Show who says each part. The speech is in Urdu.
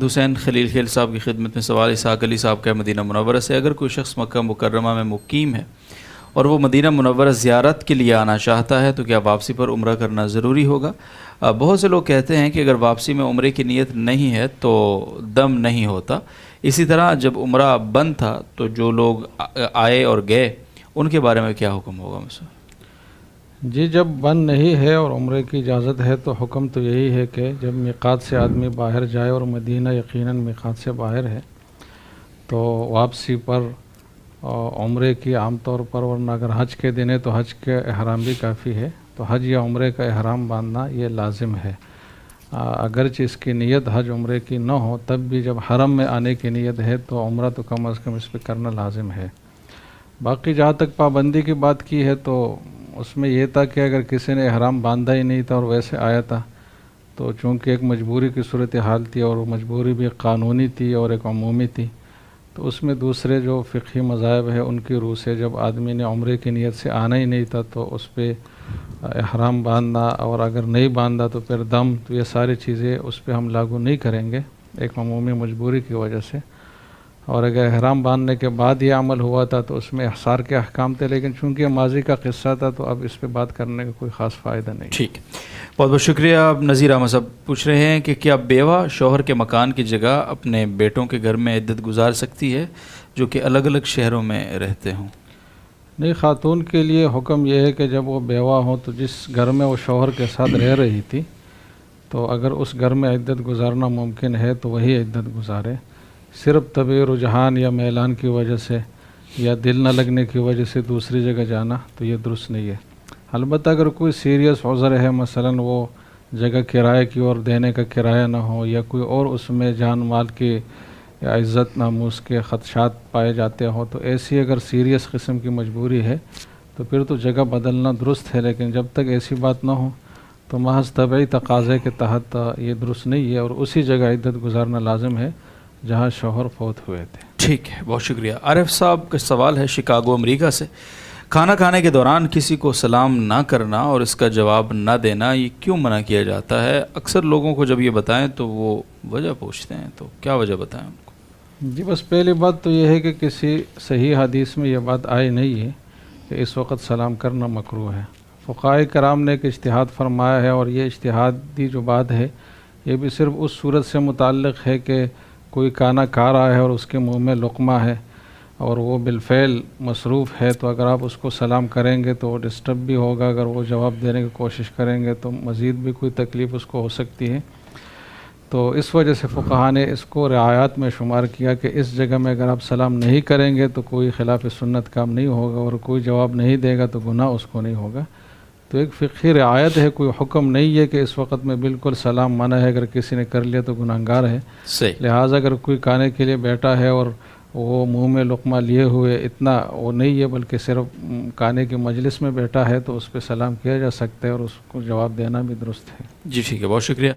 Speaker 1: حسین خلیل خیل صاحب کی خدمت میں سوال اسحاق علی صاحب کا مدینہ منورہ سے، اگر کوئی شخص مکہ مکرمہ میں مقیم ہے اور وہ مدینہ منورہ زیارت کے لیے آنا چاہتا ہے تو کیا واپسی پر عمرہ کرنا ضروری ہوگا؟ بہت سے لوگ کہتے ہیں کہ اگر واپسی میں عمرے کی نیت نہیں ہے تو دم نہیں ہوتا۔ اسی طرح جب عمرہ بند تھا تو جو لوگ آئے اور گئے ان کے بارے میں کیا حکم ہوگا؟
Speaker 2: جی، جب بند نہیں ہے اور عمرے کی اجازت ہے تو حکم تو یہی ہے کہ جب میقات سے آدمی باہر جائے اور مدینہ یقیناً میقات سے باہر ہے تو واپسی پر عمرے کی عام طور پر، ورنہ اگر حج کے دن ہے تو حج کے احرام بھی کافی ہے، تو حج یا عمرے کا احرام باندھنا یہ لازم ہے۔ اگرچہ اس کی نیت حج عمرے کی نہ ہو تب بھی جب حرم میں آنے کی نیت ہے تو عمرہ تو کم از کم اس پہ کرنا لازم ہے۔ باقی جہاں تک پابندی کی بات کی ہے تو اس میں یہ تھا کہ اگر کسی نے احرام باندھا ہی نہیں تھا اور ویسے آیا تھا تو چونکہ ایک مجبوری کی صورتحال تھی اور مجبوری بھی قانونی تھی اور ایک عمومی تھی، تو اس میں دوسرے جو فقہی مذاہب ہے ان کی روح سے جب آدمی نے عمرے کی نیت سے آنا ہی نہیں تھا تو اس پہ احرام باندھنا، اور اگر نہیں باندھا تو پھر دم، تو یہ ساری چیزیں اس پہ ہم لاگو نہیں کریں گے ایک عمومی مجبوری کی وجہ سے۔ اور اگر احرام باندھنے کے بعد یہ عمل ہوا تھا تو اس میں احصار کے احکام تھے، لیکن چونکہ یہ ماضی کا قصہ تھا تو اب اس پہ بات کرنے کا کوئی خاص فائدہ نہیں۔
Speaker 1: ٹھیک، بہت بہت شکریہ۔ اب نذیر احمد صاحب پوچھ رہے ہیں کہ کیا بیوہ شوہر کے مکان کی جگہ اپنے بیٹوں کے گھر میں عدت گزار سکتی ہے جو کہ الگ الگ شہروں میں رہتے ہوں؟
Speaker 2: نہیں، خاتون کے لیے حکم یہ ہے کہ جب وہ بیوہ ہوں تو جس گھر میں وہ شوہر کے ساتھ رہ رہی تھی تو اگر اس گھر میں عدت گزارنا ممکن ہے تو وہی عدت گزارے۔ صرف طبعی رجحان یا میلان کی وجہ سے یا دل نہ لگنے کی وجہ سے دوسری جگہ جانا تو یہ درست نہیں ہے۔ البتہ اگر کوئی سیریس عذر ہے، مثلا وہ جگہ کرائے کی اور دینے کا کرایہ نہ ہو، یا کوئی اور اس میں جان مال کی یا عزت ناموس کے خدشات پائے جاتے ہوں، تو ایسی اگر سیریس قسم کی مجبوری ہے تو پھر تو جگہ بدلنا درست ہے، لیکن جب تک ایسی بات نہ ہو تو محض طبعی تقاضے کے تحت یہ درست نہیں ہے، اور اسی جگہ عدت گزارنا لازم ہے جہاں شوہر فوت ہوئے تھے۔
Speaker 1: ٹھیک ہے، بہت شکریہ۔ عارف صاحب کا سوال ہے شکاگو امریکہ سے، کھانا کھانے کے دوران کسی کو سلام نہ کرنا اور اس کا جواب نہ دینا یہ کیوں منع کیا جاتا ہے؟ اکثر لوگوں کو جب یہ بتائیں تو وہ وجہ پوچھتے ہیں، تو کیا وجہ بتائیں ان کو؟
Speaker 2: جی، بس پہلی بات تو یہ ہے کہ کسی صحیح حدیث میں یہ بات آئی نہیں ہے کہ اس وقت سلام کرنا مکروہ ہے۔ فقہائے کرام نے ایک اجتہاد فرمایا ہے، اور یہ اجتہادی جو بات ہے یہ بھی صرف اس صورت سے متعلق ہے کہ کوئی کھانا کھا رہا ہے اور اس کے منہ میں لقمہ ہے اور وہ بالفعل مصروف ہے، تو اگر آپ اس کو سلام کریں گے تو وہ ڈسٹرب بھی ہوگا، اگر وہ جواب دینے کی کوشش کریں گے تو مزید بھی کوئی تکلیف اس کو ہو سکتی ہے۔ تو اس وجہ سے فقہا نے اس کو رعایات میں شمار کیا کہ اس جگہ میں اگر آپ سلام نہیں کریں گے تو کوئی خلاف سنت کام نہیں ہوگا، اور کوئی جواب نہیں دے گا تو گناہ اس کو نہیں ہوگا۔ تو ایک فقہی رعایت ہے، کوئی حکم نہیں ہے کہ اس وقت میں بالکل سلام منع ہے، اگر کسی نے کر لیا تو گناہگار ہے۔ لہٰذا اگر کوئی کھانے کے لیے بیٹھا ہے اور وہ منہ میں لقمہ لیے ہوئے اتنا وہ نہیں ہے، بلکہ صرف کھانے کی مجلس میں بیٹھا ہے، تو اس پہ سلام کیا جا سکتا ہے اور اس کو جواب دینا بھی درست ہے۔
Speaker 1: جی ٹھیک ہے، بہت شکریہ۔